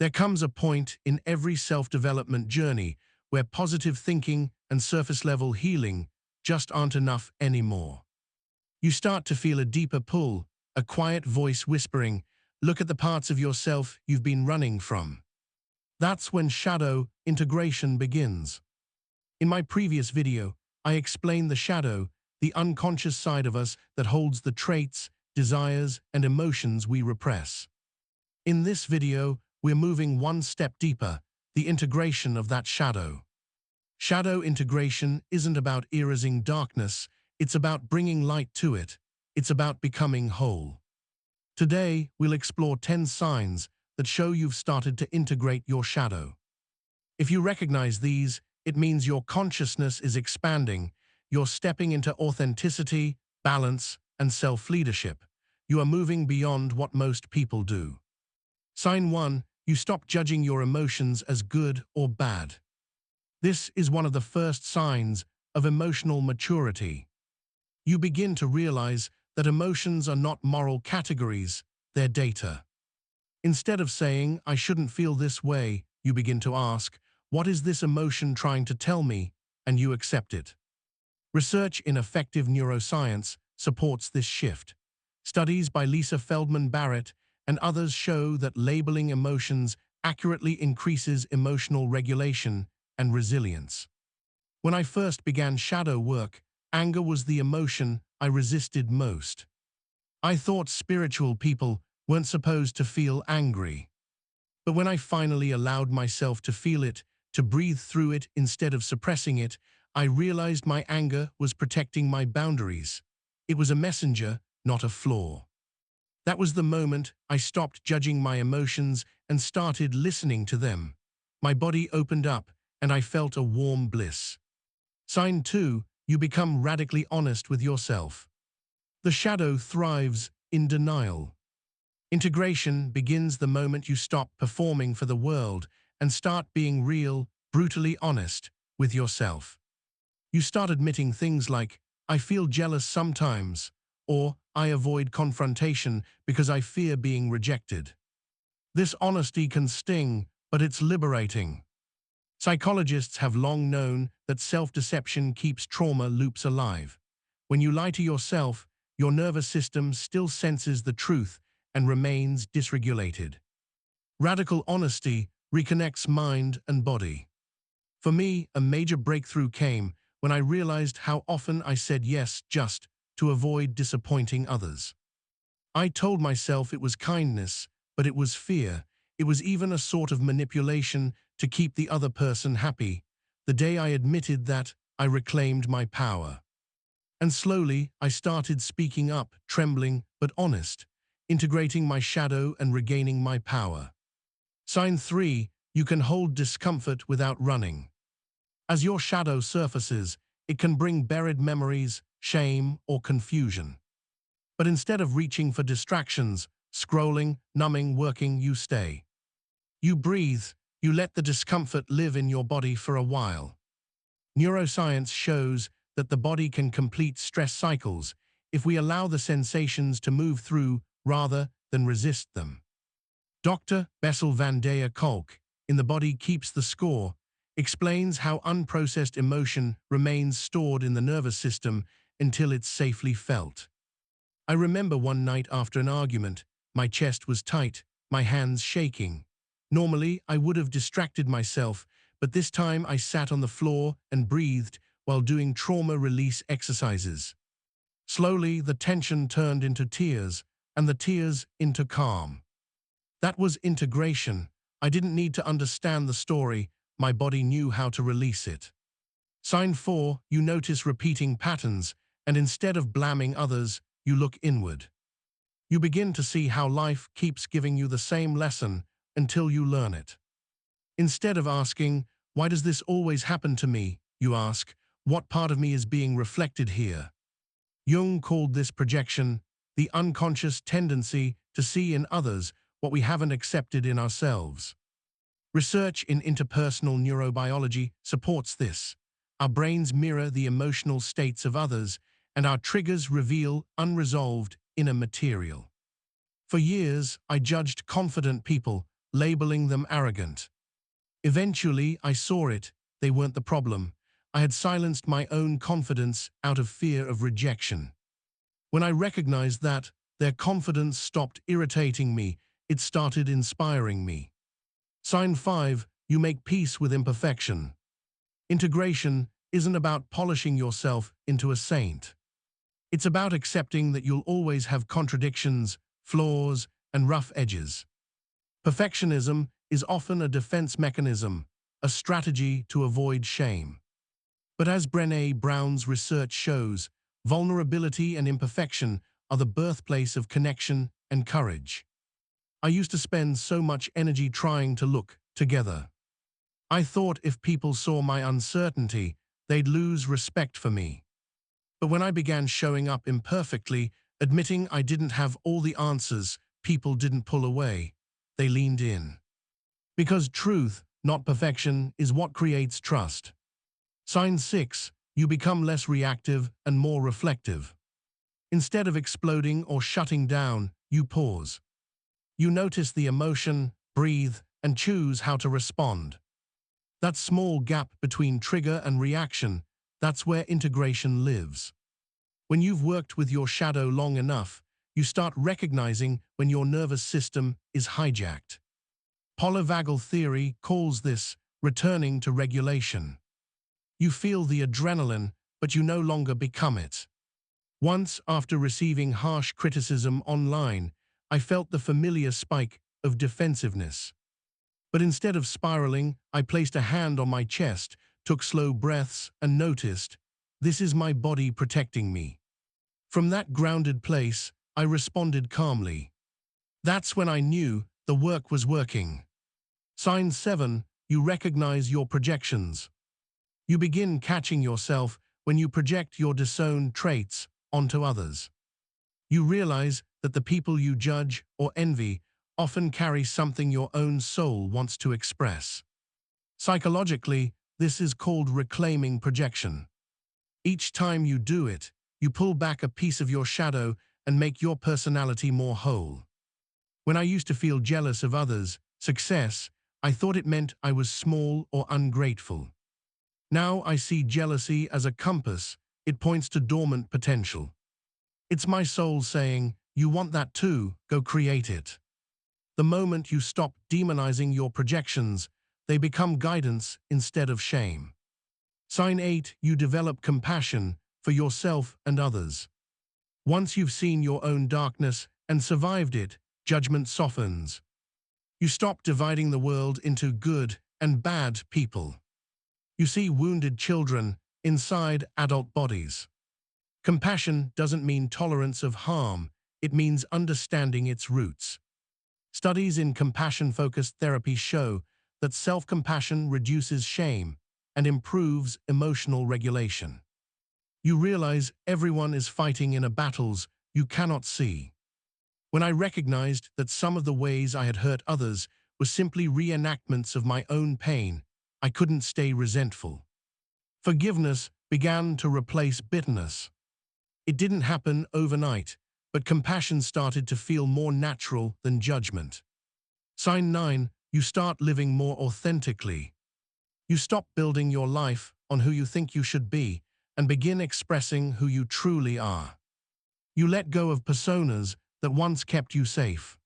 There comes a point in every self-development journey where positive thinking and surface-level healing just aren't enough anymore. You start to feel a deeper pull, a quiet voice whispering, "Look at the parts of yourself you've been running from." That's when shadow integration begins. In my previous video, I explained the shadow, the unconscious side of us that holds the traits, desires, and emotions we repress. In this video, we're moving one step deeper, the integration of that shadow. Shadow integration isn't about erasing darkness, it's about bringing light to it. It's about becoming whole. Today, we'll explore 10 signs that show you've started to integrate your shadow. If you recognize these, it means your consciousness is expanding, you're stepping into authenticity, balance, and self-leadership. You are moving beyond what most people do. Sign 1, you stop judging your emotions as good or bad. This is one of the first signs of emotional maturity. You begin to realize that emotions are not moral categories, they're data. Instead of saying, "I shouldn't feel this way," you begin to ask, "What is this emotion trying to tell me?" And you accept it. Research in effective neuroscience supports this shift. Studies by Lisa Feldman Barrett and others show that labeling emotions accurately increases emotional regulation and resilience. When I first began shadow work, anger was the emotion I resisted most. I thought spiritual people weren't supposed to feel angry. But when I finally allowed myself to feel it, to breathe through it instead of suppressing it, I realized my anger was protecting my boundaries. It was a messenger, not a flaw. That was the moment I stopped judging my emotions and started listening to them. My body opened up, and I felt a warm bliss. Sign 2, you become radically honest with yourself. The shadow thrives in denial. Integration begins the moment you stop performing for the world and start being real, brutally honest with yourself. You start admitting things like, "I feel jealous sometimes," or "I avoid confrontation because I fear being rejected." This honesty can sting, but it's liberating. Psychologists have long known that self-deception keeps trauma loops alive. When you lie to yourself, your nervous system still senses the truth and remains dysregulated. Radical honesty reconnects mind and body. For me, a major breakthrough came when I realized how often I said yes just to avoid disappointing others. I told myself it was kindness, but it was fear. It was even a sort of manipulation to keep the other person happy. The day I admitted that, I reclaimed my power. And slowly, I started speaking up, trembling but honest, integrating my shadow and regaining my power. Sign 3, you can hold discomfort without running. As your shadow surfaces, it can bring buried memories, shame, or confusion. But instead of reaching for distractions, scrolling, numbing, working, you stay. You breathe, you let the discomfort live in your body for a while. Neuroscience shows that the body can complete stress cycles if we allow the sensations to move through rather than resist them. Dr. Bessel van der Kolk, in The Body Keeps the Score, explains how unprocessed emotion remains stored in the nervous system until it's safely felt. I remember one night after an argument, my chest was tight, my hands shaking. Normally, I would have distracted myself, but this time I sat on the floor and breathed while doing trauma release exercises. Slowly, the tension turned into tears, and the tears into calm. That was integration. I didn't need to understand the story, my body knew how to release it. Sign 4, you notice repeating patterns, and instead of blaming others, you look inward. You begin to see how life keeps giving you the same lesson until you learn it. Instead of asking, "Why does this always happen to me?" you ask, "What part of me is being reflected here?" Jung called this projection the unconscious tendency to see in others what we haven't accepted in ourselves. Research in interpersonal neurobiology supports this. Our brains mirror the emotional states of others, and our triggers reveal unresolved inner material. For years, I judged confident people labeling them arrogant. Eventually, I saw it. They weren't the problem. I had silenced my own confidence out of fear of rejection. When I recognized that, their confidence stopped irritating me. It started inspiring me. Sign 5, you make peace with imperfection. Integration isn't about polishing yourself into a saint. It's about accepting that you'll always have contradictions, flaws, and rough edges. Perfectionism is often a defense mechanism, a strategy to avoid shame. But as Brené Brown's research shows, vulnerability and imperfection are the birthplace of connection and courage. I used to spend so much energy trying to look together. I thought if people saw my uncertainty, they'd lose respect for me. But when I began showing up imperfectly, admitting I didn't have all the answers, people didn't pull away. They leaned in. Because truth, not perfection, is what creates trust. Sign 6, you become less reactive and more reflective. Instead of exploding or shutting down, you pause. You notice the emotion, breathe, and choose how to respond. That small gap between trigger and reaction, that's where integration lives. When you've worked with your shadow long enough, you start recognizing when your nervous system is hijacked. Polyvagal theory calls this returning to regulation. You feel the adrenaline, but you no longer become it. Once, after receiving harsh criticism online, I felt the familiar spike of defensiveness. But instead of spiraling, I placed a hand on my chest, took slow breaths, and noticed, this is my body protecting me. From that grounded place, I responded calmly. That's when I knew the work was working. Sign 7, you recognize your projections. You begin catching yourself when you project your disowned traits onto others. You realize that the people you judge or envy often carry something your own soul wants to express. Psychologically, this is called reclaiming projection. Each time you do it, you pull back a piece of your shadow and make your personality more whole. When I used to feel jealous of others' success, I thought it meant I was small or ungrateful. Now I see jealousy as a compass. It points to dormant potential. It's my soul saying, you want that too, go create it. The moment you stop demonizing your projections, they become guidance instead of shame. Sign 8, you develop compassion for yourself and others. Once you've seen your own darkness and survived it, judgment softens. You stop dividing the world into good and bad people. You see wounded children inside adult bodies. Compassion doesn't mean tolerance of harm, it means understanding its roots. Studies in compassion-focused therapy show that self-compassion reduces shame and improves emotional regulation. You realize everyone is fighting in battles you cannot see. When I recognized that some of the ways I had hurt others were simply reenactments of my own pain, I couldn't stay resentful. Forgiveness began to replace bitterness. It didn't happen overnight, but compassion started to feel more natural than judgment. Sign 9, you start living more authentically. You stop building your life on who you think you should be and begin expressing who you truly are. You let go of personas that once kept you safe.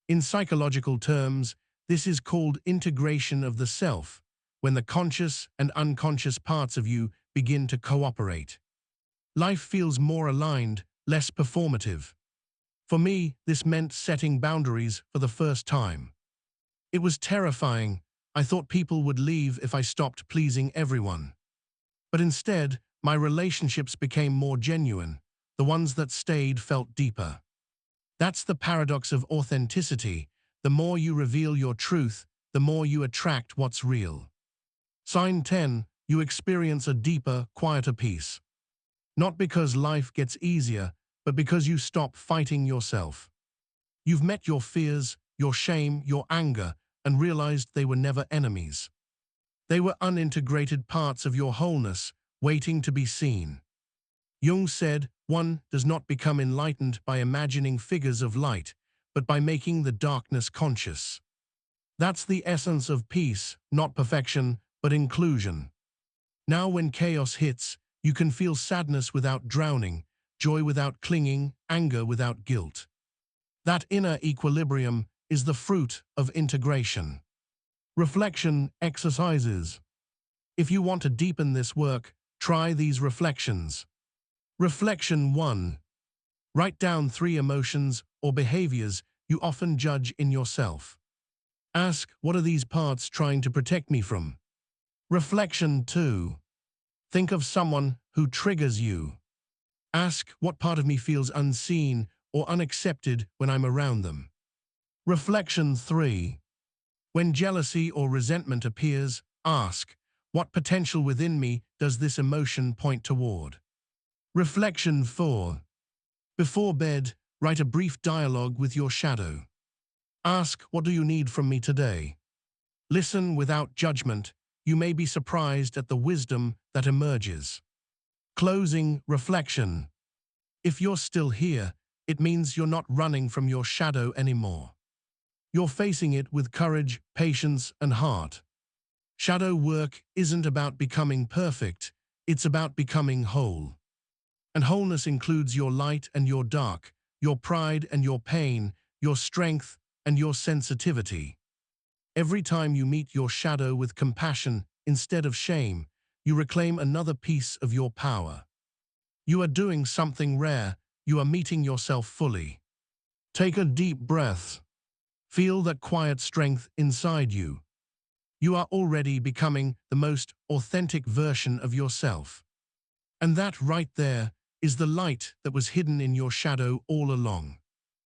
In psychological terms, this is called integration of the self, when the conscious and unconscious parts of you begin to cooperate. Life feels more aligned, less performative. For me, this meant setting boundaries for the first time. It was terrifying. I thought people would leave if I stopped pleasing everyone. But instead, my relationships became more genuine. The ones that stayed felt deeper. That's the paradox of authenticity. The more you reveal your truth, the more you attract what's real. Sign 10, you experience a deeper, quieter peace. Not because life gets easier, but because you stop fighting yourself. You've met your fears, your shame, your anger, and realized they were never enemies. They were unintegrated parts of your wholeness, waiting to be seen. Jung said, one does not become enlightened by imagining figures of light, but by making the darkness conscious. That's the essence of peace, not perfection, but inclusion. Now when chaos hits, you can feel sadness without drowning, joy without clinging, anger without guilt. That inner equilibrium is the fruit of integration. Reflection exercises. If you want to deepen this work, try these reflections. Reflection 1. Write down 3 emotions or behaviors you often judge in yourself. Ask, what are these parts trying to protect me from? Reflection 2. Think of someone who triggers you. Ask, what part of me feels unseen or unaccepted when I'm around them? Reflection 3. When jealousy or resentment appears, ask, what potential within me does this emotion point toward? Reflection 4. Before bed, write a brief dialogue with your shadow. Ask, what do you need from me today? Listen without judgment. You may be surprised at the wisdom that emerges. Closing reflection. If you're still here, it means you're not running from your shadow anymore. You're facing it with courage, patience, and heart. Shadow work isn't about becoming perfect, it's about becoming whole. And wholeness includes your light and your dark, your pride and your pain, your strength and your sensitivity. Every time you meet your shadow with compassion instead of shame, you reclaim another piece of your power. You are doing something rare, you are meeting yourself fully. Take a deep breath. Feel that quiet strength inside you. You are already becoming the most authentic version of yourself. And that right there is the light that was hidden in your shadow all along.